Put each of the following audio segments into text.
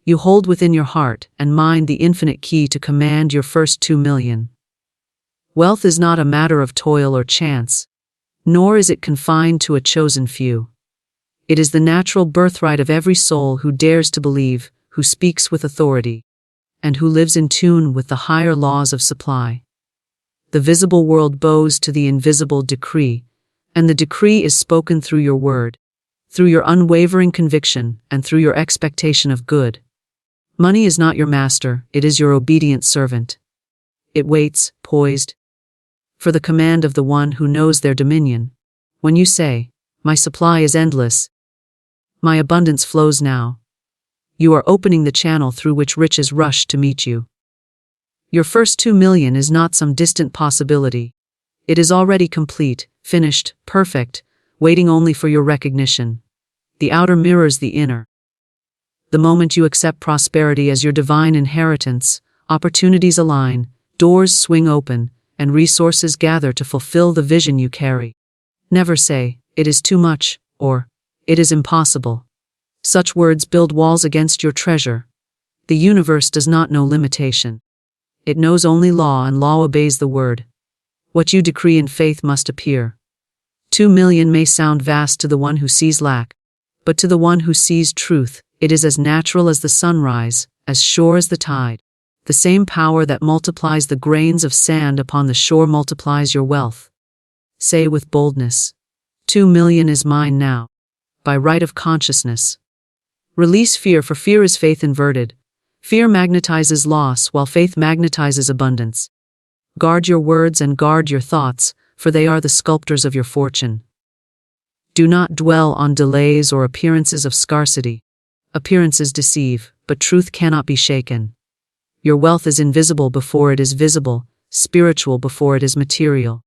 You hold within your heart and mind the infinite key to command your first 2 million. Wealth is not a matter of toil or chance, nor is it confined to a chosen few. It is the natural birthright of every soul who dares to believe, who speaks with authority, and who lives in tune with the higher laws of supply. The visible world bows to the invisible decree, and the decree is spoken through your word, through your unwavering conviction, and through your expectation of good. Money is not your master, it is your obedient servant. It waits, poised, for the command of the one who knows their dominion. When you say, "My supply is endless, my abundance flows now," you are opening the channel through which riches rush to meet you. Your first 2 million is not some distant possibility. It is already complete, finished, perfect, waiting only for your recognition. The outer mirrors the inner. The moment you accept prosperity as your divine inheritance, opportunities align, doors swing open, and resources gather to fulfill the vision you carry. Never say, "It is too much," or "It is impossible." Such words build walls against your treasure. The universe does not know limitation. It knows only law, and law obeys the word. What you decree in faith must appear. 2 million may sound vast to the one who sees lack, but to the one who sees truth, it is as natural as the sunrise, as sure as the tide. The same power that multiplies the grains of sand upon the shore multiplies your wealth. Say with boldness, 2 million is mine now, by right of consciousness. Release fear, for fear is faith inverted. Fear magnetizes loss, while faith magnetizes abundance. Guard your words and guard your thoughts, for they are the sculptors of your fortune. Do not dwell on delays or appearances of scarcity. Appearances deceive, but truth cannot be shaken. Your wealth is invisible before it is visible, spiritual before it is material.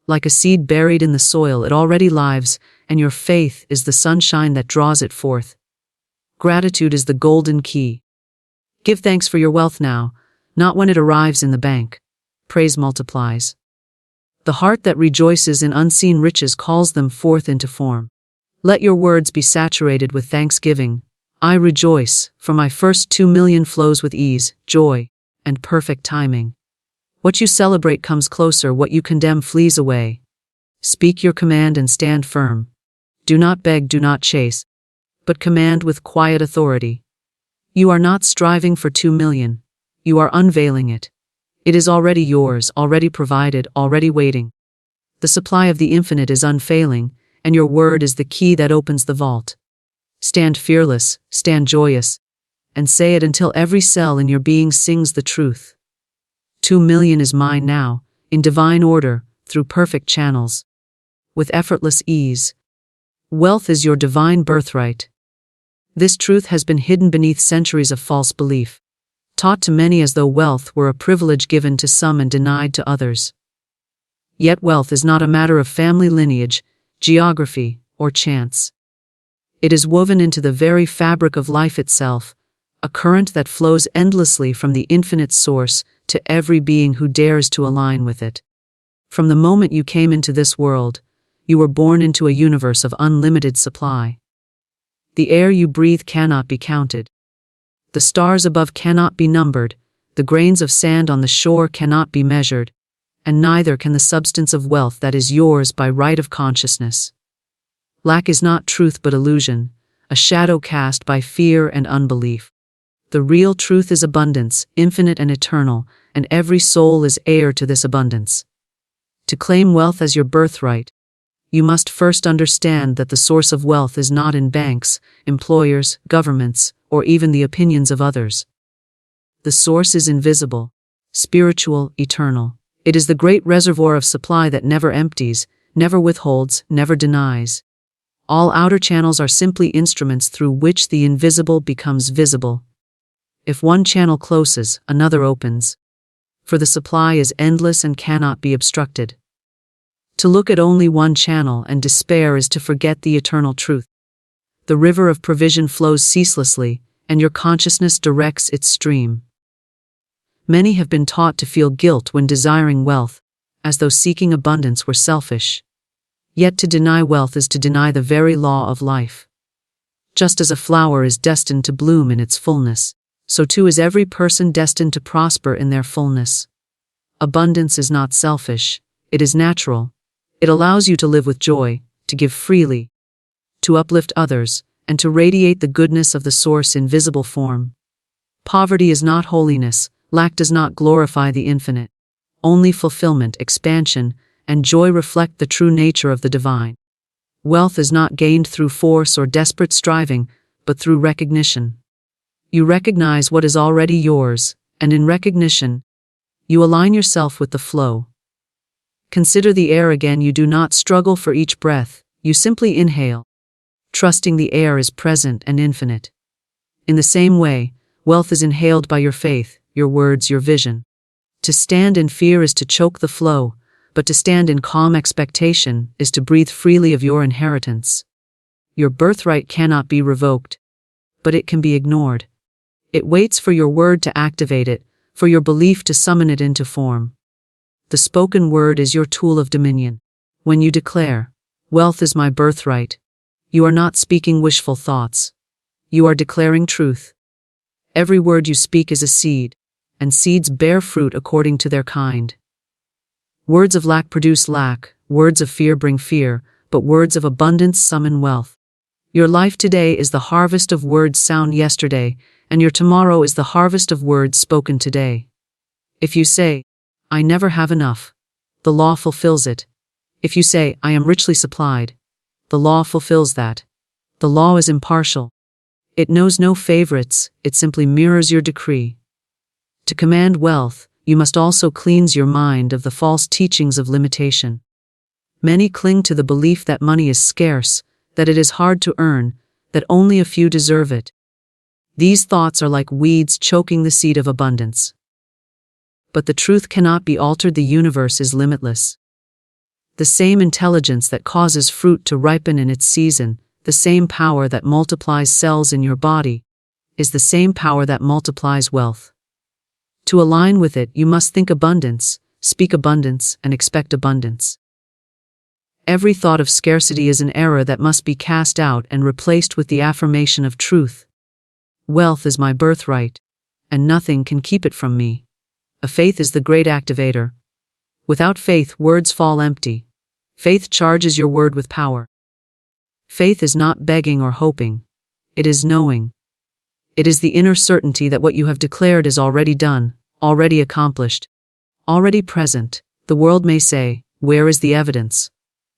Like a seed buried in the soil, it already lives, and your faith is the sunshine that draws it forth. Gratitude is the golden key. Give thanks for your wealth now, not when it arrives in the bank. Praise multiplies. The heart that rejoices in unseen riches calls them forth into form. Let your words be saturated with thanksgiving. I rejoice, for my first 2 million flows with ease, joy, and perfect timing. What you celebrate comes closer, what you condemn flees away. Speak your command and stand firm. Do not beg, do not chase, but command with quiet authority. You are not striving for 2 million. You are unveiling it. It is already yours, already provided, already waiting. The supply of the infinite is unfailing, and your word is the key that opens the vault. Stand fearless, stand joyous, and say it until every cell in your being sings the truth. 2 million is mine now, in divine order, through perfect channels. With effortless ease. Wealth is your divine birthright. This truth has been hidden beneath centuries of false belief, taught to many as though wealth were a privilege given to some and denied to others. Yet wealth is not a matter of family lineage, geography, or chance. It is woven into the very fabric of life itself, a current that flows endlessly from the infinite source to every being who dares to align with it. From the moment you came into this world, you were born into a universe of unlimited supply. The air you breathe cannot be counted. The stars above cannot be numbered, the grains of sand on the shore cannot be measured, and neither can the substance of wealth that is yours by right of consciousness. Lack is not truth but illusion, a shadow cast by fear and unbelief. The real truth is abundance, infinite and eternal, and every soul is heir to this abundance. To claim wealth as your birthright, you must first understand that the source of wealth is not in banks, employers, governments, or even the opinions of others. The source is invisible, spiritual, eternal. It is the great reservoir of supply that never empties, never withholds, never denies. All outer channels are simply instruments through which the invisible becomes visible. If one channel closes, another opens. For the supply is endless and cannot be obstructed. To look at only one channel and despair is to forget the eternal truth. The river of provision flows ceaselessly, and your consciousness directs its stream. Many have been taught to feel guilt when desiring wealth, as though seeking abundance were selfish. Yet to deny wealth is to deny the very law of life. Just as a flower is destined to bloom in its fullness, so too is every person destined to prosper in their fullness. Abundance is not selfish, it is natural. It allows you to live with joy, to give freely, to uplift others, and to radiate the goodness of the source in visible form. Poverty is not holiness, lack does not glorify the infinite. Only fulfillment, expansion, and joy reflect the true nature of the divine. Wealth is not gained through force or desperate striving, but through recognition. You recognize what is already yours, and in recognition, you align yourself with the flow. Consider the air again. You do not struggle for each breath, you simply inhale, trusting the air is present and infinite. In the same way, wealth is inhaled by your faith, your words, your vision. To stand in fear is to choke the flow, but to stand in calm expectation is to breathe freely of your inheritance. Your birthright cannot be revoked, but it can be ignored. It waits for your word to activate it, for your belief to summon it into form. The spoken word is your tool of dominion. When you declare, "Wealth is my birthright," you are not speaking wishful thoughts. You are declaring truth. Every word you speak is a seed, and seeds bear fruit according to their kind. Words of lack produce lack, words of fear bring fear, but words of abundance summon wealth. Your life today is the harvest of words sown yesterday, and your tomorrow is the harvest of words spoken today. If you say, "I never have enough," the law fulfills it. If you say, "I am richly supplied," the law fulfills that. The law is impartial. It knows no favorites, it simply mirrors your decree. To command wealth, you must also cleanse your mind of the false teachings of limitation. Many cling to the belief that money is scarce, that it is hard to earn, that only a few deserve it. These thoughts are like weeds choking the seed of abundance. But the truth cannot be altered. The universe is limitless. The same intelligence that causes fruit to ripen in its season, the same power that multiplies cells in your body, is the same power that multiplies wealth. To align with it, you must think abundance, speak abundance, and expect abundance. Every thought of scarcity is an error that must be cast out and replaced with the affirmation of truth. Wealth is my birthright, and nothing can keep it from me. A faith is the great activator. Without faith, words fall empty. Faith charges your word with power. Faith is not begging or hoping. It is knowing. It is the inner certainty that what you have declared is already done, already accomplished, already present. The world may say, "Where is the evidence?"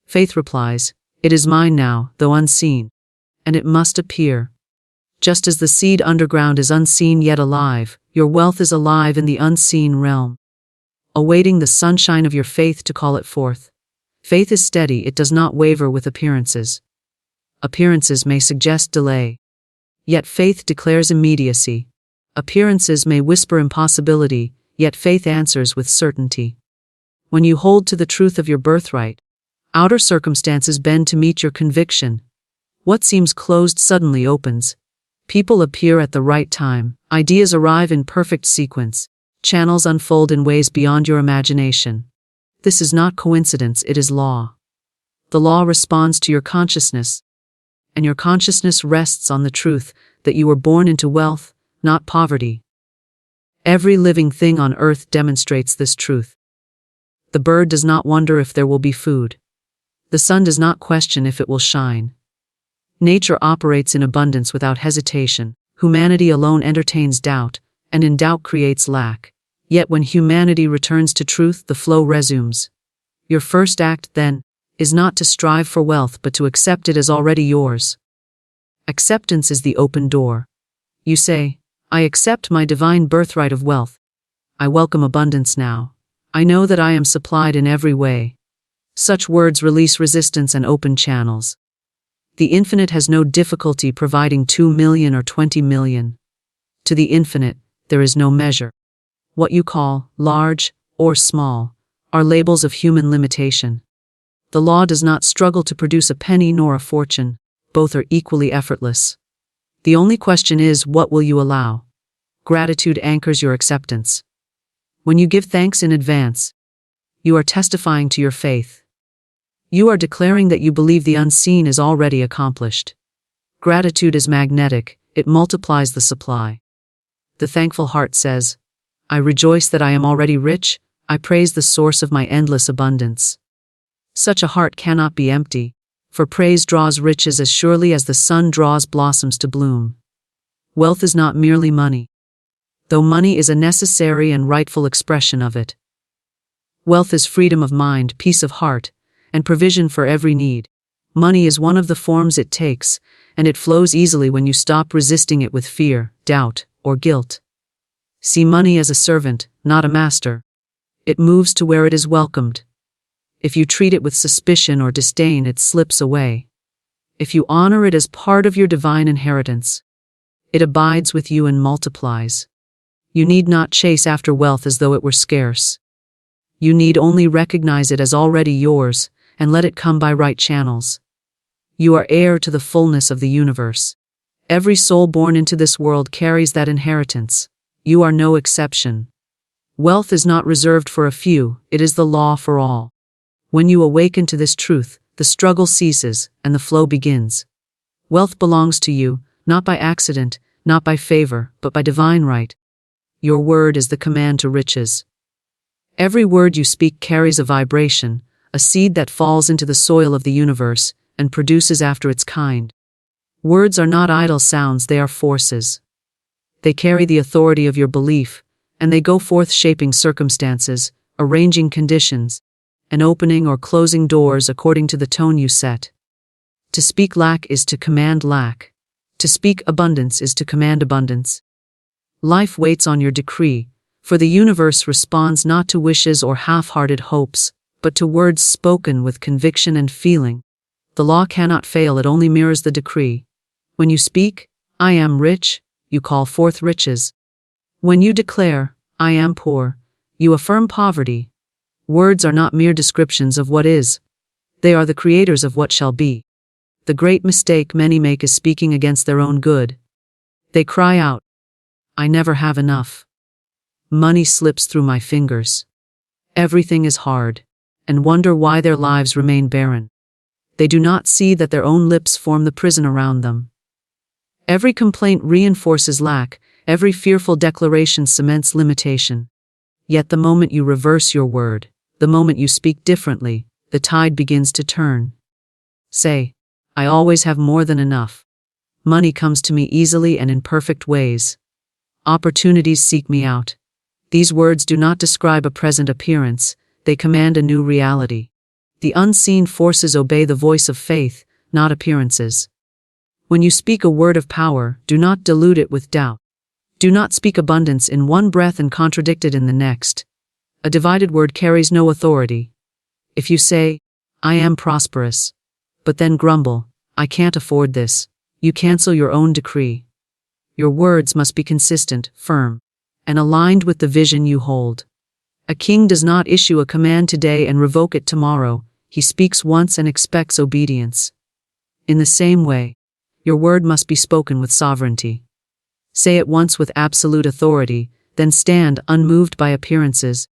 Faith replies, "It is mine now, though unseen, and it must appear." Just as the seed underground is unseen yet alive, your wealth is alive in the unseen realm, awaiting the sunshine of your faith to call it forth. Faith is steady, it does not waver with appearances. Appearances may suggest delay, yet faith declares immediacy. Appearances may whisper impossibility, yet faith answers with certainty. When you hold to the truth of your birthright, outer circumstances bend to meet your conviction. What seems closed suddenly opens. People appear at the right time, ideas arrive in perfect sequence, channels unfold in ways beyond your imagination. This is not coincidence, it is law. The law responds to your consciousness, and your consciousness rests on the truth that you were born into wealth, not poverty. Every living thing on earth demonstrates this truth. The bird does not wonder if there will be food. The sun does not question if it will shine. Nature operates in abundance without hesitation. Humanity alone entertains doubt, and in doubt creates lack. Yet when humanity returns to truth, the flow resumes. Your first act, then, is not to strive for wealth but to accept it as already yours. Acceptance is the open door. You say, "I accept my divine birthright of wealth. I welcome abundance now. I know that I am supplied in every way." Such words release resistance and open channels. The infinite has no difficulty providing 2 million or 20 million. To the infinite, there is no measure. What you call large or small are labels of human limitation. The law does not struggle to produce a penny nor a fortune. Both are equally effortless. The only question is, what will you allow? Gratitude anchors your acceptance. When you give thanks in advance, you are testifying to your faith. You are declaring that you believe the unseen is already accomplished. Gratitude is magnetic, it multiplies the supply. The thankful heart says, I rejoice that I am already rich, I praise the source of my endless abundance. Such a heart cannot be empty, for praise draws riches as surely as the sun draws blossoms to bloom. Wealth is not merely money, though money is a necessary and rightful expression of it. Wealth is freedom of mind, peace of heart, and provision for every need. Money is one of the forms it takes, and it flows easily when you stop resisting it with fear, doubt, or guilt. See money as a servant, not a master. It moves to where it is welcomed. If you treat it with suspicion or disdain, it slips away. If you honor it as part of your divine inheritance, it abides with you and multiplies. You need not chase after wealth as though it were scarce. You need only recognize it as already yours and let it come by right channels. You are heir to the fullness of the universe. Every soul born into this world carries that inheritance. You are no exception. Wealth is not reserved for a few, it is the law for all. When you awaken to this truth, the struggle ceases and the flow begins. Wealth belongs to you, not by accident, not by favor, but by divine right. Your word is the command to riches. Every word you speak carries a vibration, a seed that falls into the soil of the universe and produces after its kind. Words are not idle sounds, they are forces. They carry the authority of your belief, and they go forth shaping circumstances, arranging conditions, and opening or closing doors according to the tone you set. To speak lack is to command lack. To speak abundance is to command abundance. Life waits on your decree, for the universe responds not to wishes or half-hearted hopes, but to words spoken with conviction and feeling. The law cannot fail, it only mirrors the decree. When you speak, I am rich, you call forth riches. When you declare, I am poor, you affirm poverty. Words are not mere descriptions of what is. They are the creators of what shall be. The great mistake many make is speaking against their own good. They cry out, I never have enough. Money slips through my fingers. Everything is hard, and wonder why their lives remain barren. They do not see that their own lips form the prison around them. Every complaint reinforces lack, every fearful declaration cements limitation. Yet the moment you reverse your word, the moment you speak differently, the tide begins to turn. Say, I always have more than enough. Money comes to me easily and in perfect ways. Opportunities seek me out. These words do not describe a present appearance, they command a new reality. The unseen forces obey the voice of faith, not appearances. When you speak a word of power, do not dilute it with doubt. Do not speak abundance in one breath and contradict it in the next. A divided word carries no authority. If you say, I am prosperous, but then grumble, I can't afford this, you cancel your own decree. Your words must be consistent, firm, and aligned with the vision you hold. A king does not issue a command today and revoke it tomorrow. He speaks once and expects obedience. In the same way, your word must be spoken with sovereignty. Say it once with absolute authority, then stand unmoved by appearances,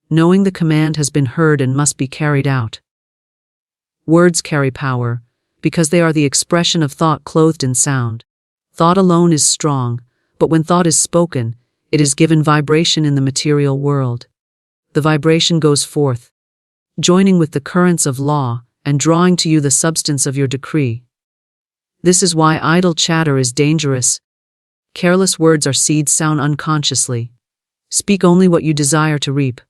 knowing the command has been heard and must be carried out. Words carry power, because they are the expression of thought clothed in sound. Thought alone is strong, but when thought is spoken, it is given vibration in the material world. The vibration goes forth, joining with the currents of law and drawing to you the substance of your decree. This is why idle chatter is dangerous. Careless words are seeds sown unconsciously. Speak only what you desire to reap.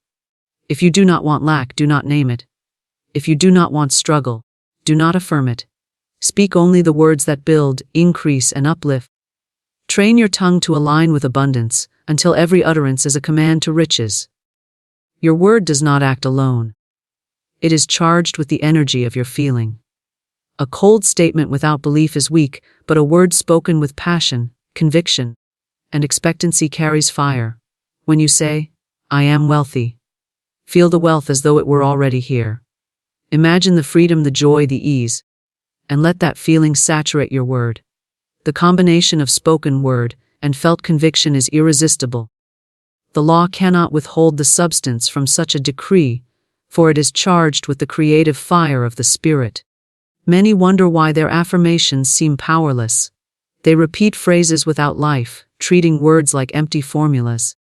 If you do not want lack, do not name it. If you do not want struggle, do not affirm it. Speak only the words that build, increase, and uplift. Train your tongue to align with abundance, until every utterance is a command to riches. Your word does not act alone. It is charged with the energy of your feeling. A cold statement without belief is weak, but a word spoken with passion, conviction, and expectancy carries fire. When you say, I am wealthy, feel the wealth as though it were already here. Imagine the freedom, the joy, the ease, and let that feeling saturate your word. The combination of spoken word and felt conviction is irresistible. The law cannot withhold the substance from such a decree, for it is charged with the creative fire of the Spirit. Many wonder why their affirmations seem powerless. They repeat phrases without life, treating words like empty formulas.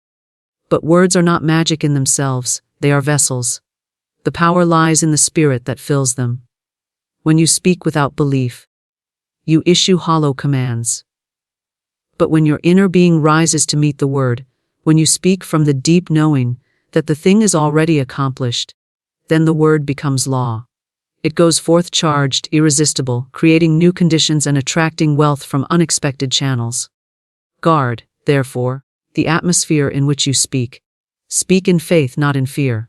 But words are not magic in themselves, they are vessels. The power lies in the spirit that fills them. When you speak without belief, you issue hollow commands. But when your inner being rises to meet the word, when you speak from the deep knowing that the thing is already accomplished, then the word becomes law. It goes forth charged, irresistible, creating new conditions and attracting wealth from unexpected channels. Guard, therefore, the atmosphere in which you speak. Speak in faith, not in fear.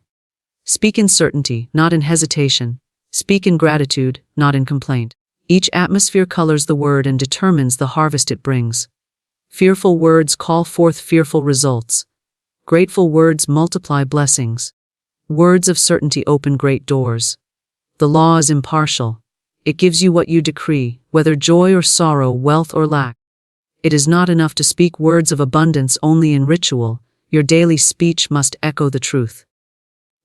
Speak in certainty, not in hesitation. Speak in gratitude, not in complaint. Each atmosphere colors the word and determines the harvest it brings. Fearful words call forth fearful results. Grateful words multiply blessings. Words of certainty open great doors. The law is impartial. It gives you what you decree, whether joy or sorrow, wealth or lack. It is not enough to speak words of abundance only in ritual. Your daily speech must echo the truth.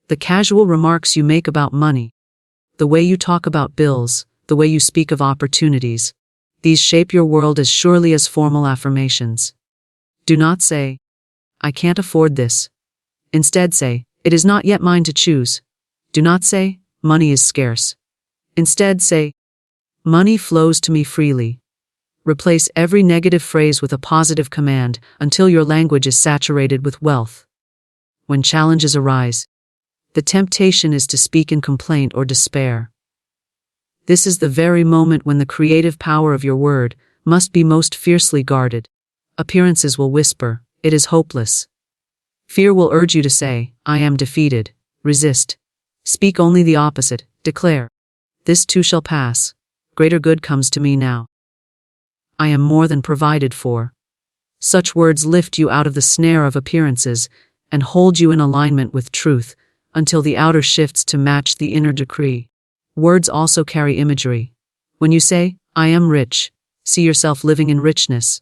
The casual remarks you make about money, the way you talk about bills, the way you speak of opportunities, these shape your world as surely as formal affirmations. Do not say, "I can't afford this." Instead say, "It is not yet mine to choose." Do not say, "Money is scarce." Instead say, "Money flows to me freely." Replace every negative phrase with a positive command until your language is saturated with wealth. When challenges arise, the temptation is to speak in complaint or despair. This is the very moment when the creative power of your word must be most fiercely guarded. Appearances will whisper, "It is hopeless." Fear will urge you to say, "I am defeated." Resist. Speak only the opposite. Declare, "This too shall pass. Greater good comes to me now. I am more than provided for." Such words lift you out of the snare of appearances and hold you in alignment with truth until the outer shifts to match the inner decree. Words also carry imagery. When you say, "I am rich," see yourself living in richness.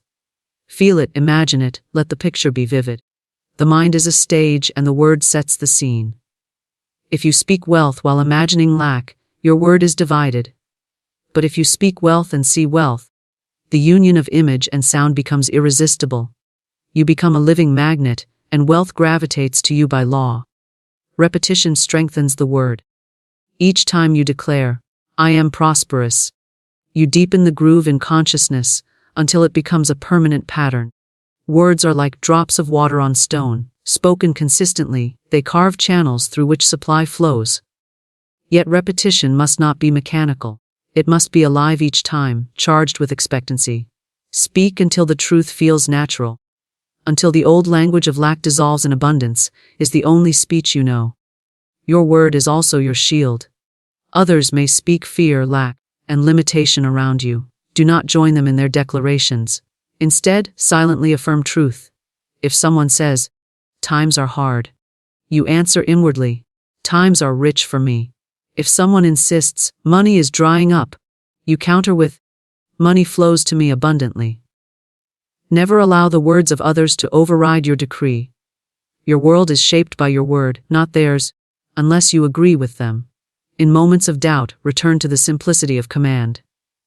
Feel it, imagine it, let the picture be vivid. The mind is a stage and the word sets the scene. If you speak wealth while imagining lack, your word is divided. But if you speak wealth and see wealth, the union of image and sound becomes irresistible. You become a living magnet, and wealth gravitates to you by law. Repetition strengthens the word. Each time you declare, "I am prosperous," you deepen the groove in consciousness until it becomes a permanent pattern. Words are like drops of water on stone. Spoken consistently, they carve channels through which supply flows. Yet repetition must not be mechanical. It must be alive each time, charged with expectancy. Speak until the truth feels natural. Until the old language of lack dissolves in abundance, is the only speech you know. Your word is also your shield. Others may speak fear, lack, and limitation around you. Do not join them in their declarations. Instead, silently affirm truth. If someone says, "Times are hard," you answer inwardly, "Times are rich for me." If someone insists, "Money is drying up," you counter with, "Money flows to me abundantly." Never allow the words of others to override your decree. Your world is shaped by your word, not theirs, unless you agree with them. In moments of doubt, return to the simplicity of command.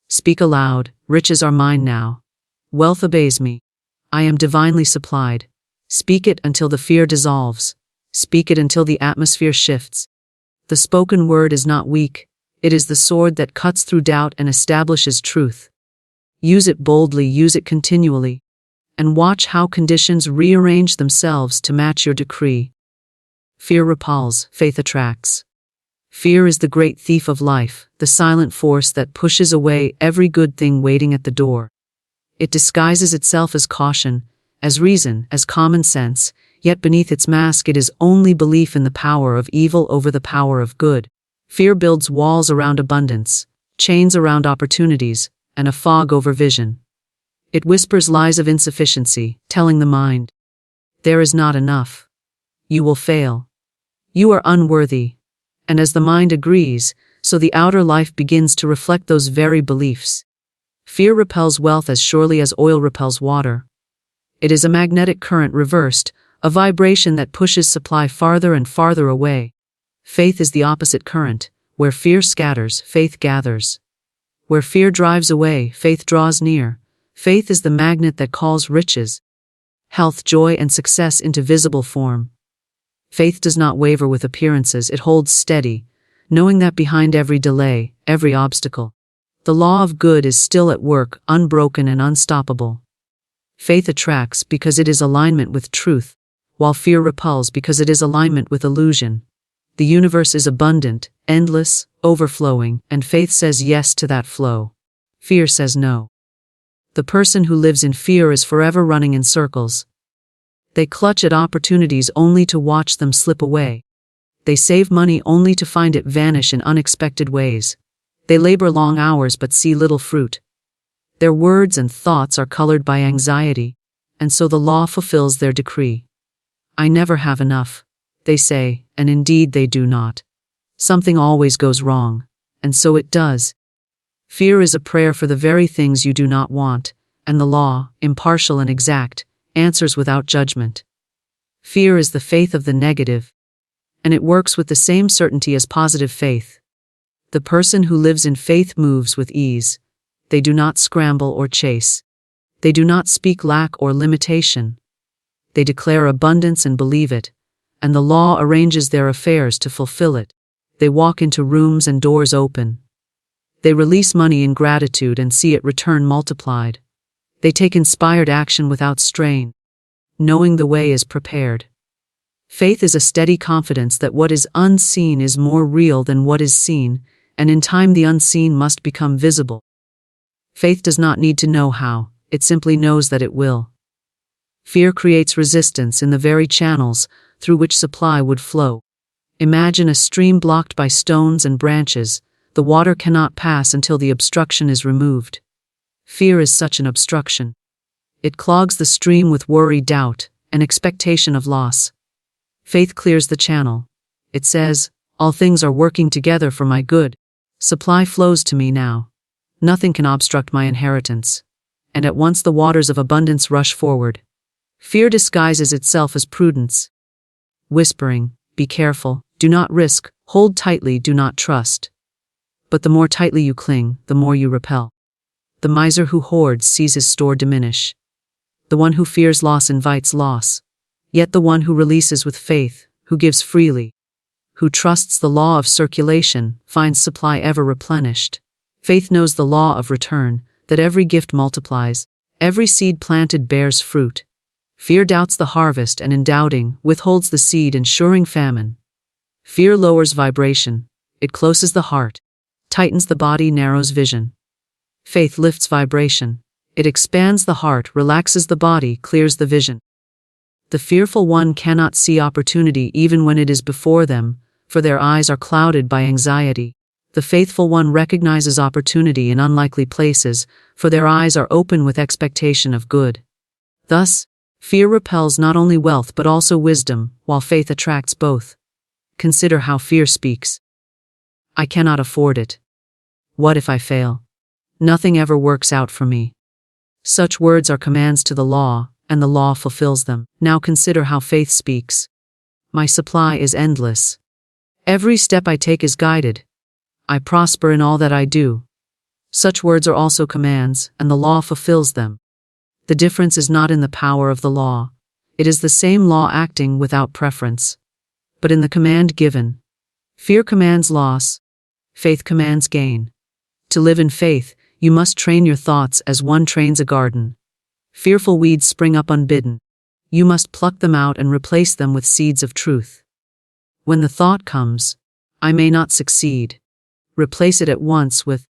Speak aloud, "Riches are mine now. Wealth obeys me. I am divinely supplied." Speak it until the fear dissolves. Speak it until the atmosphere shifts. The spoken word is not weak. It is the sword that cuts through doubt and establishes truth. Use it boldly, use it continually, and watch how conditions rearrange themselves to match your decree. Fear repels, faith attracts. Fear is the great thief of life, the silent force that pushes away every good thing waiting at the door. It disguises itself as caution, as reason, as common sense, yet beneath its mask it is only belief in the power of evil over the power of good. Fear builds walls around abundance, chains around opportunities, and a fog over vision. It whispers lies of insufficiency, telling the mind, "There is not enough. You will fail. You are unworthy." And as the mind agrees, so the outer life begins to reflect those very beliefs. Fear repels wealth as surely as oil repels water. It is a magnetic current reversed, a vibration that pushes supply farther and farther away. Faith is the opposite current. Where fear scatters, faith gathers. Where fear drives away, faith draws near. Faith is the magnet that calls riches, health, joy, and success into visible form. Faith does not waver with appearances, it holds steady, knowing that behind every delay, every obstacle, the law of good is still at work, unbroken and unstoppable. Faith attracts because it is alignment with truth, while fear repels because it is alignment with illusion. The universe is abundant, endless, overflowing, and faith says yes to that flow. Fear says no. The person who lives in fear is forever running in circles. They clutch at opportunities only to watch them slip away. They save money only to find it vanish in unexpected ways. They labor long hours but see little fruit. Their words and thoughts are colored by anxiety, and so the law fulfills their decree. I never have enough, they say, and indeed they do not. Something always goes wrong, and so it does. Fear is a prayer for the very things you do not want, and the law, impartial and exact, answers without judgment. Fear is the faith of the negative, and it works with the same certainty as positive faith. The person who lives in faith moves with ease. They do not scramble or chase. They do not speak lack or limitation. They declare abundance and believe it, and the law arranges their affairs to fulfill it. They walk into rooms and doors open. They release money in gratitude and see it return multiplied. They take inspired action without strain, knowing the way is prepared. Faith is a steady confidence that what is unseen is more real than what is seen, and in time the unseen must become visible. Faith does not need to know how, it simply knows that it will. Fear creates resistance in the very channels through which supply would flow. Imagine a stream blocked by stones and branches. The water cannot pass until the obstruction is removed. Fear is such an obstruction. It clogs the stream with worry, doubt, and expectation of loss. Faith clears the channel. It says, all things are working together for my good. Supply flows to me now. Nothing can obstruct my inheritance. And at once the waters of abundance rush forward. Fear disguises itself as prudence, whispering, be careful, do not risk, hold tightly, do not trust. But the more tightly you cling, the more you repel. The miser who hoards sees his store diminish. The one who fears loss invites loss. Yet the one who releases with faith, who gives freely, who trusts the law of circulation, finds supply ever replenished. Faith knows the law of return, that every gift multiplies, every seed planted bears fruit. Fear doubts the harvest and in doubting, withholds the seed, ensuring famine. Fear lowers vibration. It closes the heart, tightens the body, narrows vision. Faith lifts vibration. It expands the heart, relaxes the body, clears the vision. The fearful one cannot see opportunity even when it is before them, for their eyes are clouded by anxiety. The faithful one recognizes opportunity in unlikely places, for their eyes are open with expectation of good. Thus, fear repels not only wealth but also wisdom, while faith attracts both. Consider how fear speaks. I cannot afford it. What if I fail? Nothing ever works out for me. Such words are commands to the law, and the law fulfills them. Now consider how faith speaks. My supply is endless. Every step I take is guided. I prosper in all that I do. Such words are also commands, and the law fulfills them. The difference is not in the power of the law. It is the same law acting without preference, but in the command given. Fear commands loss. Faith commands gain. To live in faith, you must train your thoughts as one trains a garden. Fearful weeds spring up unbidden. You must pluck them out and replace them with seeds of truth. When the thought comes, I may not succeed, replace it at once with,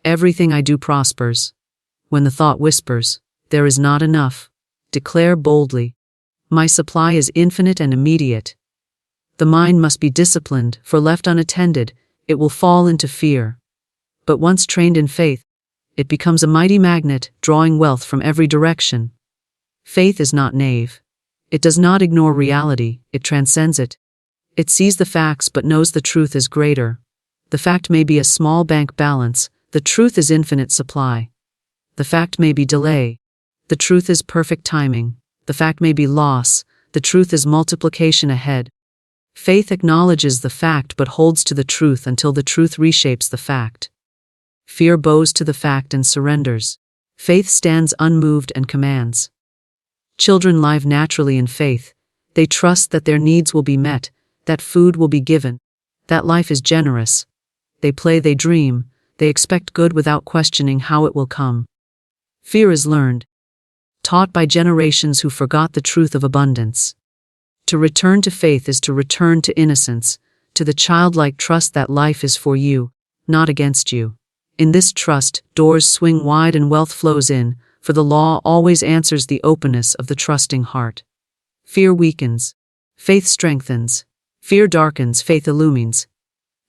everything I do prospers. When the thought whispers, there is not enough, declare boldly, my supply is infinite and immediate. The mind must be disciplined, for left unattended, it will fall into fear. But once trained in faith, it becomes a mighty magnet, drawing wealth from every direction. Faith is not naive. It does not ignore reality, it transcends it. It sees the facts but knows the truth is greater. The fact may be a small bank balance, the truth is infinite supply. The fact may be delay, the truth is perfect timing. The fact may be loss, the truth is multiplication ahead. Faith acknowledges the fact but holds to the truth until the truth reshapes the fact. Fear bows to the fact and surrenders. Faith stands unmoved and commands. Children live naturally in faith. They trust that their needs will be met, that food will be given, that life is generous. They play, they dream, they expect good without questioning how it will come. Fear is learned, taught by generations who forgot the truth of abundance. To return to faith is to return to innocence, to the childlike trust that life is for you, not against you. In this trust, doors swing wide and wealth flows in, for the law always answers the openness of the trusting heart. Fear weakens, faith strengthens. Fear darkens, faith illumines.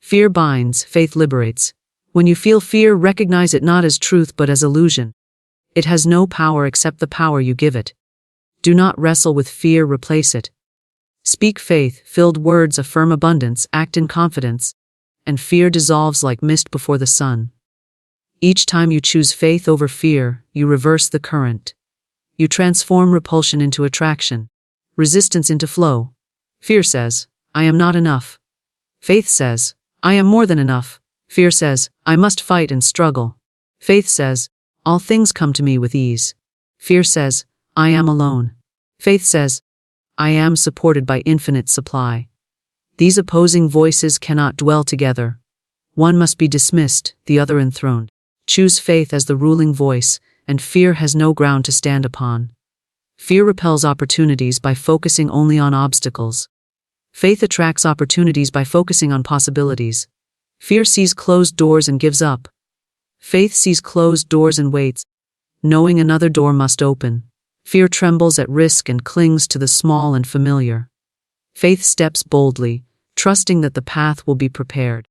Fear binds, faith liberates. When you feel fear, recognize it not as truth but as illusion. It has no power except the power you give it. Do not wrestle with fear, replace it. Speak faith-filled words, affirm abundance, act in confidence, and fear dissolves like mist before the sun. Each time you choose faith over fear, you reverse the current. You transform repulsion into attraction, resistance into flow. Fear says, I am not enough. Faith says, I am more than enough. Fear says, I must fight and struggle. Faith says, all things come to me with ease. Fear says, I am alone. Faith says, I am supported by infinite supply. These opposing voices cannot dwell together. One must be dismissed, the other enthroned. Choose faith as the ruling voice, and fear has no ground to stand upon. Fear repels opportunities by focusing only on obstacles. Faith attracts opportunities by focusing on possibilities. Fear sees closed doors and gives up. Faith sees closed doors and waits, knowing another door must open. Fear trembles at risk and clings to the small and familiar. Faith steps boldly, trusting that the path will be prepared.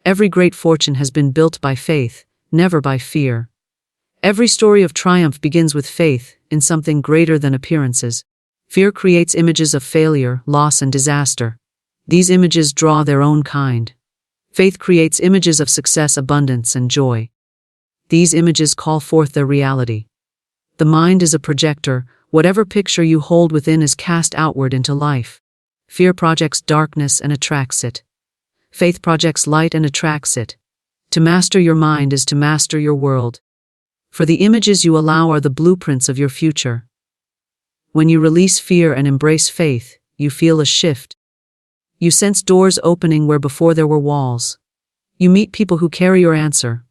Every great fortune has been built by faith, never by fear. Every story of triumph begins with faith in something greater than appearances. Fear creates images of failure, loss, and disaster. These images draw their own kind. Faith creates images of success, abundance, and joy. These images call forth their reality. The mind is a projector. Whatever picture you hold within is cast outward into life. Fear projects darkness and attracts it. Faith projects light and attracts it. To master your mind is to master your world. For the images you allow are the blueprints of your future. When you release fear and embrace faith, you feel a shift. You sense doors opening where before there were walls. You meet people who carry your answer.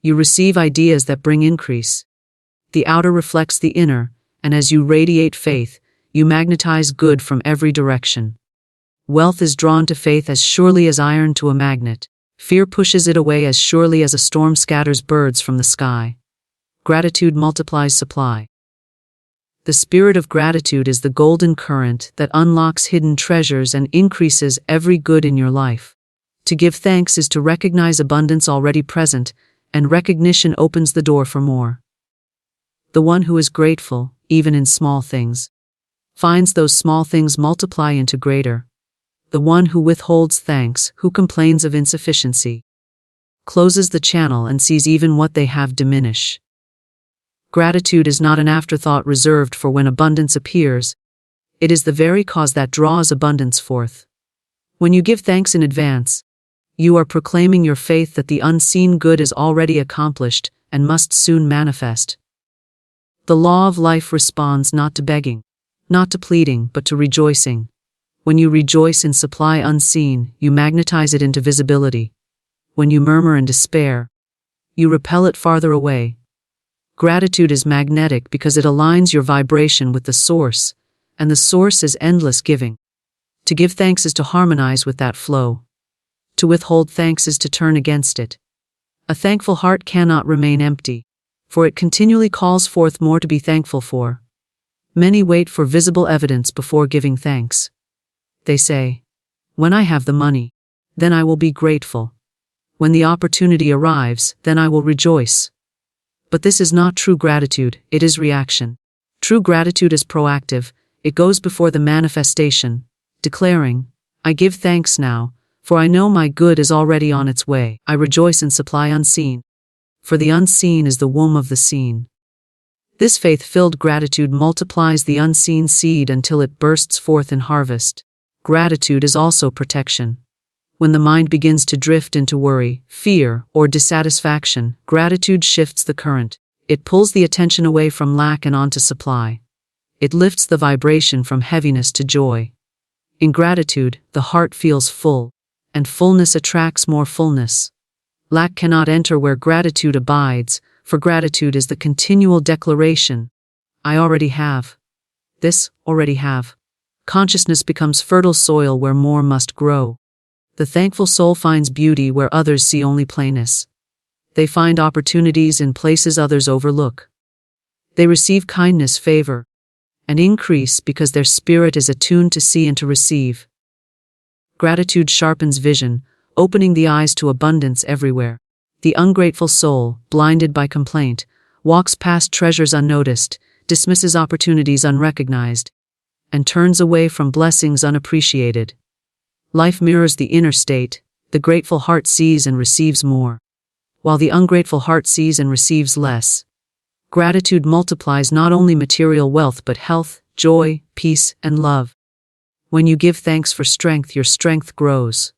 You receive ideas that bring increase. The outer reflects the inner, and as you radiate faith, you magnetize good from every direction. Wealth is drawn to faith as surely as iron to a magnet. Fear pushes it away as surely as a storm scatters birds from the sky. Gratitude multiplies supply. The spirit of gratitude is the golden current that unlocks hidden treasures and increases every good in your life. To give thanks is to recognize abundance already present, and recognition opens the door for more. The one who is grateful, even in small things, finds those small things multiply into greater. The one who withholds thanks, who complains of insufficiency, closes the channel and sees even what they have diminish. Gratitude is not an afterthought reserved for when abundance appears. It is the very cause that draws abundance forth. When you give thanks in advance, you are proclaiming your faith that the unseen good is already accomplished and must soon manifest. The law of life responds not to begging, not to pleading, but to rejoicing. When you rejoice in supply unseen, you magnetize it into visibility. When you murmur and despair, you repel it farther away. Gratitude is magnetic because it aligns your vibration with the source, and the source is endless giving. To give thanks is to harmonize with that flow. To withhold thanks is to turn against it. A thankful heart cannot remain empty, for it continually calls forth more to be thankful for. Many wait for visible evidence before giving thanks. They say, when I have the money, then I will be grateful. When the opportunity arrives, then I will rejoice. But this is not true gratitude, it is reaction. True gratitude is proactive, it goes before the manifestation, declaring, I give thanks now, for I know my good is already on its way. I rejoice in supply unseen, for the unseen is the womb of the seen. This faith-filled gratitude multiplies the unseen seed until it bursts forth in harvest. Gratitude is also protection. When the mind begins to drift into worry, fear, or dissatisfaction, gratitude shifts the current. It pulls the attention away from lack and onto supply. It lifts the vibration from heaviness to joy. In gratitude, the heart feels full, and fullness attracts more fullness. Lack cannot enter where gratitude abides, for gratitude is the continual declaration, I already have. This, already have. Consciousness becomes fertile soil where more must grow. The thankful soul finds beauty where others see only plainness. They find opportunities in places others overlook. They receive kindness, favor, and increase because their spirit is attuned to see and to receive. Gratitude sharpens vision, opening the eyes to abundance everywhere. The ungrateful soul, blinded by complaint, walks past treasures unnoticed, dismisses opportunities unrecognized, and turns away from blessings unappreciated. Life mirrors the inner state. The grateful heart sees and receives more, while the ungrateful heart sees and receives less. Gratitude multiplies not only material wealth but health, joy, peace, and love. When you give thanks for strength, your strength grows.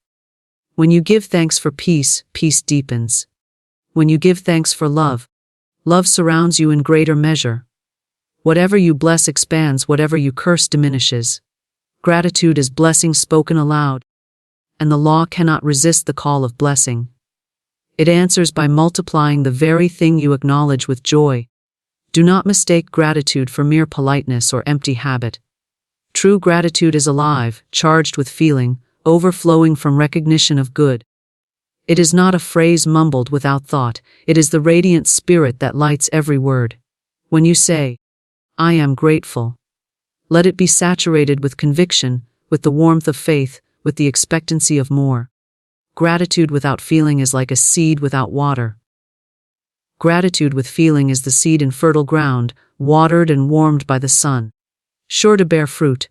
When you give thanks for peace, peace deepens. When you give thanks for love, love surrounds you in greater measure. Whatever you bless expands, whatever you curse diminishes. Gratitude is blessing spoken aloud, and the law cannot resist the call of blessing. It answers by multiplying the very thing you acknowledge with joy. Do not mistake gratitude for mere politeness or empty habit. True gratitude is alive, charged with feeling, overflowing from recognition of good. It is not a phrase mumbled without thought, it is the radiant spirit that lights every word. When you say, I am grateful, let it be saturated with conviction, with the warmth of faith, with the expectancy of more. Gratitude without feeling is like a seed without water. Gratitude with feeling is the seed in fertile ground, watered and warmed by the sun. Sure to bear fruit.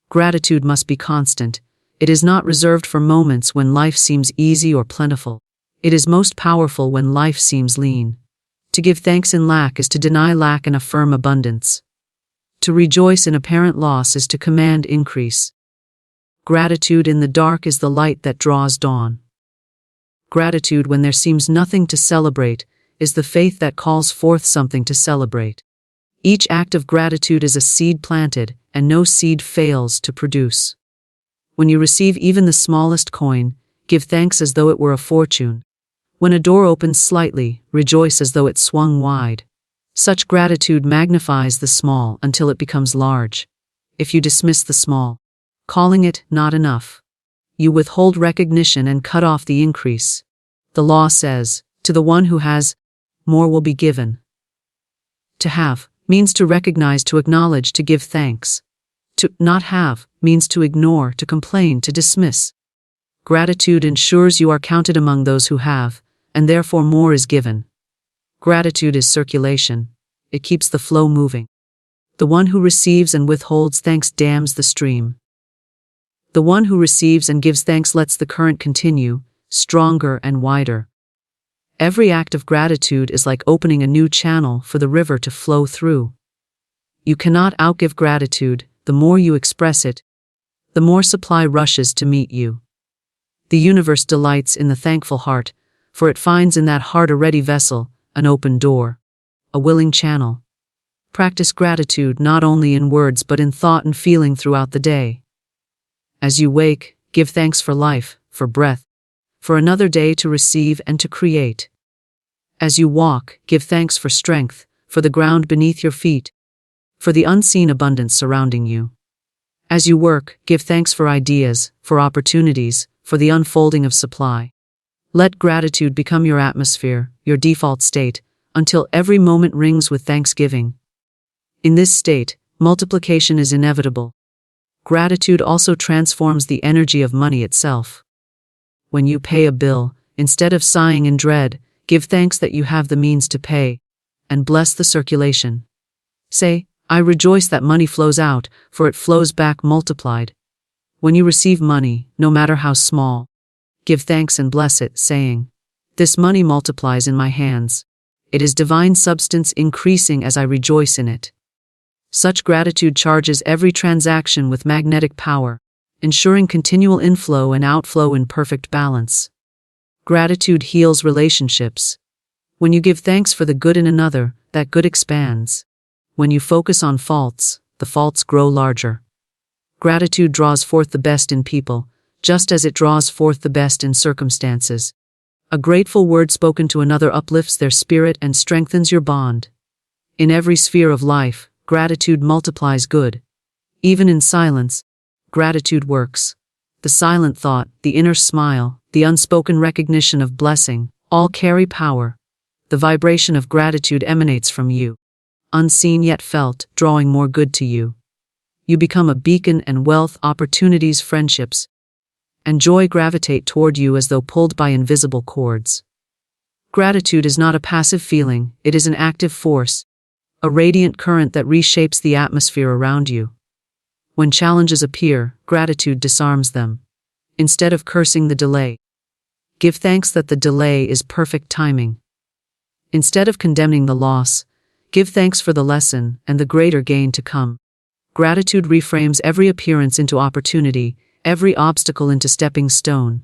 Gratitude must be constant. It is not reserved for moments when life seems easy or plentiful. It is most powerful when life seems lean. To give thanks in lack is to deny lack and affirm abundance. To rejoice in apparent loss is to command increase. Gratitude in the dark is the light that draws dawn. Gratitude when there seems nothing to celebrate is the faith that calls forth something to celebrate. Each act of gratitude is a seed planted, and no seed fails to produce. When you receive even the smallest coin, give thanks as though it were a fortune. When a door opens slightly, rejoice as though it swung wide. Such gratitude magnifies the small until it becomes large. If you dismiss the small, calling it not enough, you withhold recognition and cut off the increase. The law says, to the one who has, more will be given. To have means to recognize, to acknowledge, to give thanks. To not have means to ignore, to complain, to dismiss. Gratitude ensures you are counted among those who have, and therefore more is given. Gratitude is circulation. It keeps the flow moving. The one who receives and withholds thanks dams the stream. The one who receives and gives thanks lets the current continue, stronger and wider. Every act of gratitude is like opening a new channel for the river to flow through. You cannot outgive gratitude. The more you express it, the more supply rushes to meet you. The universe delights in the thankful heart, for it finds in that heart a ready vessel, an open door, a willing channel. Practice gratitude not only in words but in thought and feeling throughout the day. As you wake, give thanks for life, for breath, for another day to receive and to create. As you walk, give thanks for strength, for the ground beneath your feet, for the unseen abundance surrounding you. As you work, give thanks for ideas, for opportunities, for the unfolding of supply. Let gratitude become your atmosphere, your default state, until every moment rings with thanksgiving. In this state, multiplication is inevitable. Gratitude also transforms the energy of money itself. When you pay a bill, instead of sighing in dread, give thanks that you have the means to pay, and bless the circulation. Say, I rejoice that money flows out, for it flows back multiplied. When you receive money, no matter how small, give thanks and bless it, saying, this money multiplies in my hands. It is divine substance increasing as I rejoice in it. Such gratitude charges every transaction with magnetic power, ensuring continual inflow and outflow in perfect balance. Gratitude heals relationships. When you give thanks for the good in another, that good expands. When you focus on faults, the faults grow larger. Gratitude draws forth the best in people, just as it draws forth the best in circumstances. A grateful word spoken to another uplifts their spirit and strengthens your bond. In every sphere of life, gratitude multiplies good. Even in silence, gratitude works. The silent thought, the inner smile, the unspoken recognition of blessing, all carry power. The vibration of gratitude emanates from you, unseen yet felt, drawing more good to you. You become a beacon, and wealth, opportunities, friendships, and joy gravitate toward you as though pulled by invisible cords. Gratitude is not a passive feeling, it is an active force, a radiant current that reshapes the atmosphere around you. When challenges appear, gratitude disarms them. Instead of cursing the delay, give thanks that the delay is perfect timing. Instead of condemning the loss, give thanks for the lesson and the greater gain to come. Gratitude reframes every appearance into opportunity, every obstacle into stepping stone.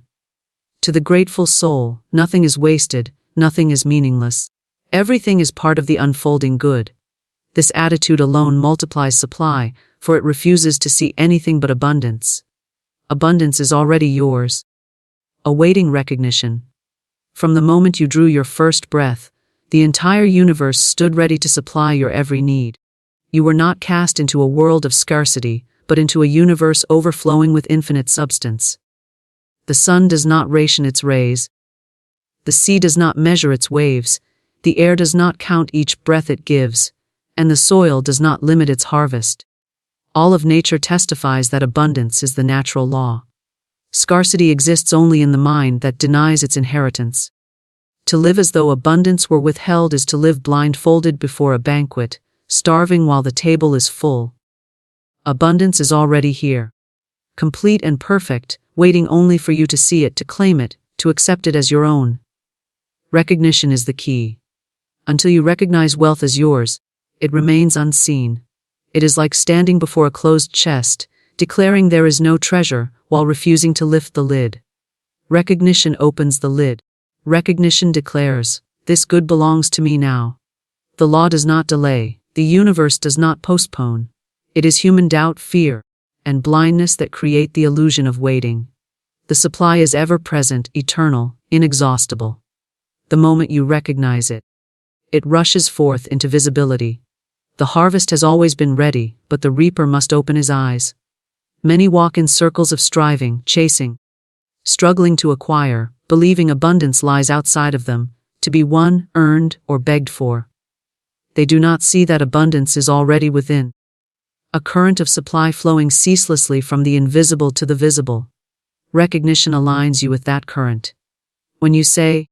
To the grateful soul, nothing is wasted, nothing is meaningless. Everything is part of the unfolding good. This attitude alone multiplies supply, for it refuses to see anything but abundance. Abundance is already yours. Awaiting recognition. From the moment you drew your first breath, the entire universe stood ready to supply your every need. You were not cast into a world of scarcity, but into a universe overflowing with infinite substance. The sun does not ration its rays. The sea does not measure its waves. The air does not count each breath it gives, and the soil does not limit its harvest. All of nature testifies that abundance is the natural law. Scarcity exists only in the mind that denies its inheritance. To live as though abundance were withheld is to live blindfolded before a banquet, starving while the table is full. Abundance is already here, complete and perfect, waiting only for you to see it, to claim it, to accept it as your own. Recognition is the key. Until you recognize wealth as yours, it remains unseen. It is like standing before a closed chest, declaring there is no treasure, while refusing to lift the lid. Recognition opens the lid. Recognition declares, this good belongs to me now. The law does not delay, the universe does not postpone. It is human doubt, fear, and blindness that create the illusion of waiting. The supply is ever present, eternal, inexhaustible. The moment you recognize it, it rushes forth into visibility. The harvest has always been ready, but the reaper must open his eyes. Many walk in circles of striving, chasing, struggling to acquire, believing abundance lies outside of them, to be won, earned, or begged for. They do not see that abundance is already within. A current of supply flowing ceaselessly from the invisible to the visible. Recognition aligns you with that current. When you say,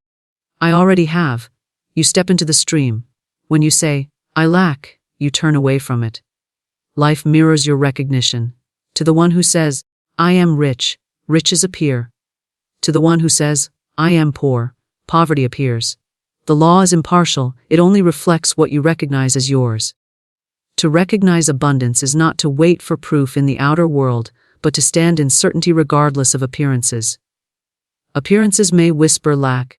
I already have, you step into the stream. When you say, I lack, you turn away from it. Life mirrors your recognition. To the one who says, I am rich, riches appear. To the one who says, I am poor, poverty appears. The law is impartial, it only reflects what you recognize as yours. To recognize abundance is not to wait for proof in the outer world, but to stand in certainty regardless of appearances. Appearances may whisper lack.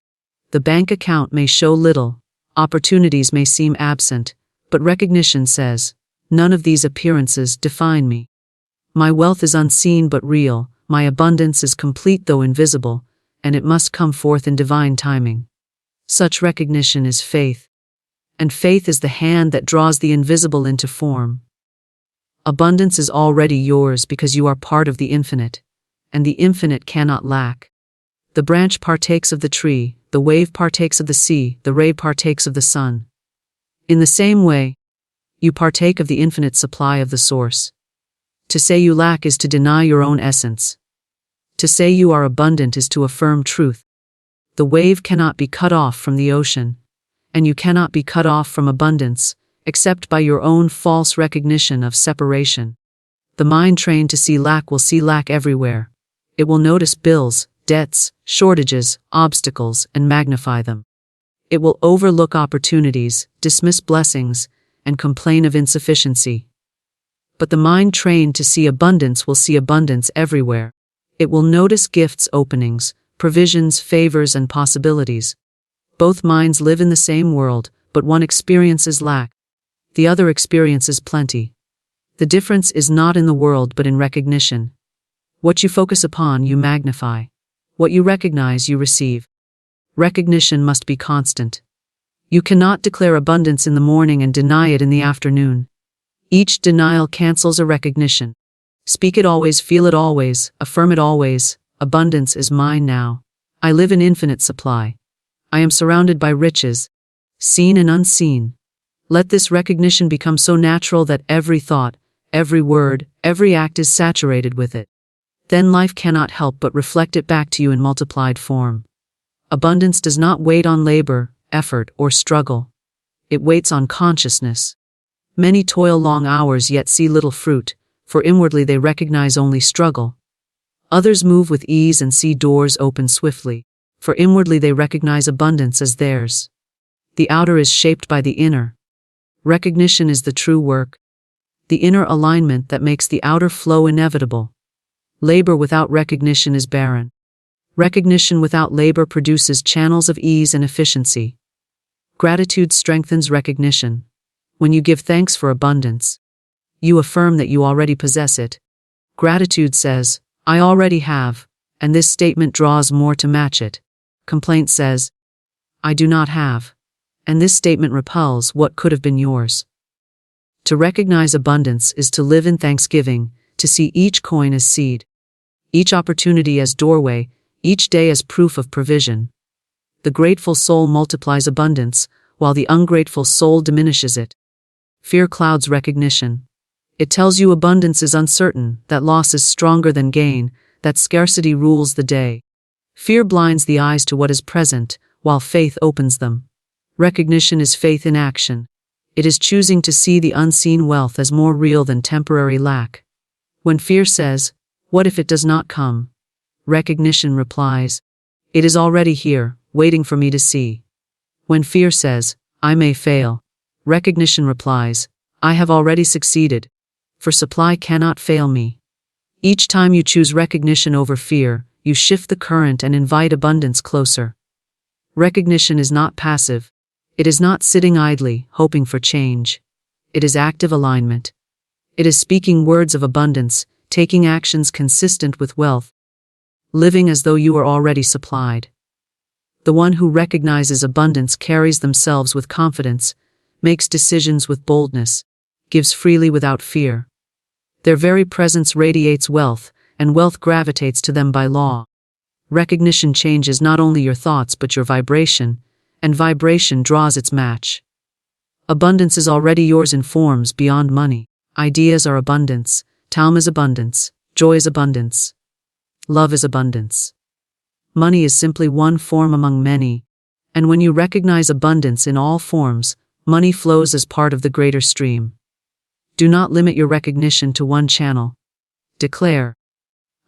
The bank account may show little. Opportunities may seem absent, but recognition says, none of these appearances define me. My wealth is unseen but real, my abundance is complete though invisible, and it must come forth in divine timing. Such recognition is faith. And faith is the hand that draws the invisible into form. Abundance is already yours because you are part of the infinite, and the infinite cannot lack. The branch partakes of the tree, the wave partakes of the sea, the ray partakes of the sun. In the same way, you partake of the infinite supply of the source. To say you lack is to deny your own essence. To say you are abundant is to affirm truth. The wave cannot be cut off from the ocean, and you cannot be cut off from abundance, except by your own false recognition of separation. The mind trained to see lack will see lack everywhere. It will notice bills, debts, shortages, obstacles, and magnify them. It will overlook opportunities, dismiss blessings, and complain of insufficiency. But the mind trained to see abundance will see abundance everywhere. It will notice gifts, openings, provisions, favors, and possibilities. Both minds live in the same world, but one experiences lack. The other experiences plenty. The difference is not in the world but in recognition. What you focus upon, you magnify. What you recognize, you receive. Recognition must be constant. You cannot declare abundance in the morning and deny it in the afternoon. Each denial cancels a recognition. Speak it always, feel it always, affirm it always. Abundance is mine now. I live in infinite supply. I am surrounded by riches, seen and unseen. Let this recognition become so natural that every thought, every word, every act is saturated with it. Then life cannot help but reflect it back to you in multiplied form. Abundance does not wait on labor, effort, or struggle. It waits on consciousness. Many toil long hours yet see little fruit, for inwardly they recognize only struggle. Others move with ease and see doors open swiftly, for inwardly they recognize abundance as theirs. The outer is shaped by the inner. Recognition is the true work. The inner alignment that makes the outer flow inevitable. Labor without recognition is barren. Recognition without labor produces channels of ease and efficiency. Gratitude strengthens recognition. When you give thanks for abundance, you affirm that you already possess it. Gratitude says, I already have, and this statement draws more to match it. Complaint says, I do not have, and this statement repels what could have been yours. To recognize abundance is to live in thanksgiving, to see each coin as seed, each opportunity as doorway, each day as proof of provision. The grateful soul multiplies abundance, while the ungrateful soul diminishes it. Fear clouds recognition. It tells you abundance is uncertain, that loss is stronger than gain, that scarcity rules the day. Fear blinds the eyes to what is present, while faith opens them. Recognition is faith in action. It is choosing to see the unseen wealth as more real than temporary lack. When fear says, what if it does not come? Recognition replies, it is already here, waiting for me to see. When fear says, I may fail, recognition replies, I have already succeeded, for supply cannot fail me. Each time you choose recognition over fear, you shift the current and invite abundance closer. Recognition is not passive. It is not sitting idly, hoping for change. It is active alignment. It is speaking words of abundance, taking actions consistent with wealth, living as though you are already supplied. The one who recognizes abundance carries themselves with confidence, makes decisions with boldness, gives freely without fear. Their very presence radiates wealth, and wealth gravitates to them by law. Recognition changes not only your thoughts but your vibration, and vibration draws its match. Abundance is already yours in forms beyond money. Ideas are abundance, time is abundance, joy is abundance, love is abundance. Money is simply one form among many, and when you recognize abundance in all forms, money flows as part of the greater stream. Do not limit your recognition to one channel. Declare,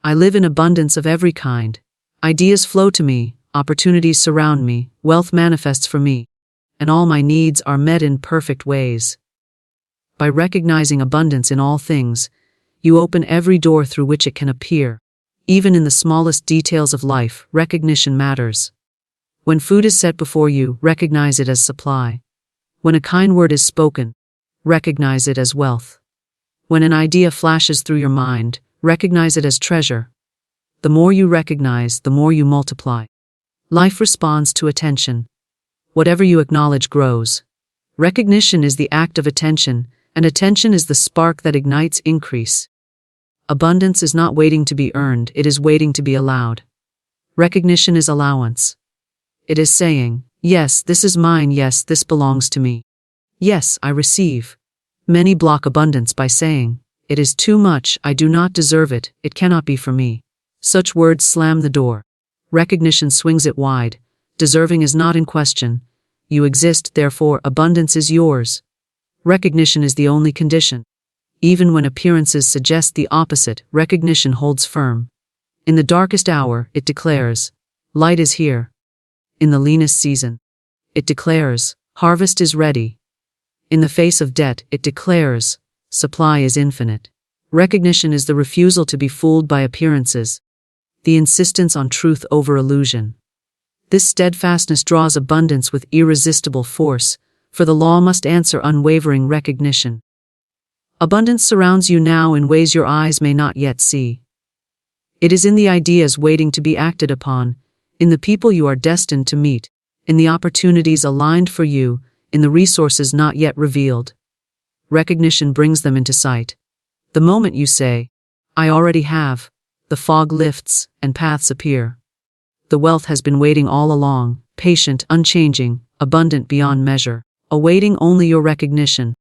I live in abundance of every kind. Ideas flow to me, opportunities surround me, wealth manifests for me, and all my needs are met in perfect ways. By recognizing abundance in all things, you open every door through which it can appear. Even in the smallest details of life, recognition matters. When food is set before you, recognize it as supply. When a kind word is spoken, recognize it as wealth. When an idea flashes through your mind, recognize it as treasure. The more you recognize, the more you multiply. Life responds to attention. Whatever you acknowledge grows. Recognition is the act of attention, and attention is the spark that ignites increase. Abundance is not waiting to be earned, it is waiting to be allowed. Recognition is allowance. It is saying, yes, this is mine, yes, this belongs to me. Yes, I receive. Many block abundance by saying, it is too much, I do not deserve it, it cannot be for me. Such words slam the door. Recognition swings it wide. Deserving is not in question. You exist, therefore abundance is yours. Recognition is the only condition. Even when appearances suggest the opposite, recognition holds firm. In the darkest hour, it declares, light is here. In the leanest season, it declares, harvest is ready. In the face of debt, it declares, supply is infinite. Recognition is the refusal to be fooled by appearances, the insistence on truth over illusion. This steadfastness draws abundance with irresistible force, for the law must answer unwavering recognition. Abundance surrounds you now in ways your eyes may not yet see. It is in the ideas waiting to be acted upon, in the people you are destined to meet, in the opportunities aligned for you, in the resources not yet revealed. Recognition brings them into sight. The moment you say, "I already have," the fog lifts and paths appear. The wealth has been waiting all along, patient, unchanging, abundant beyond measure, awaiting only your recognition.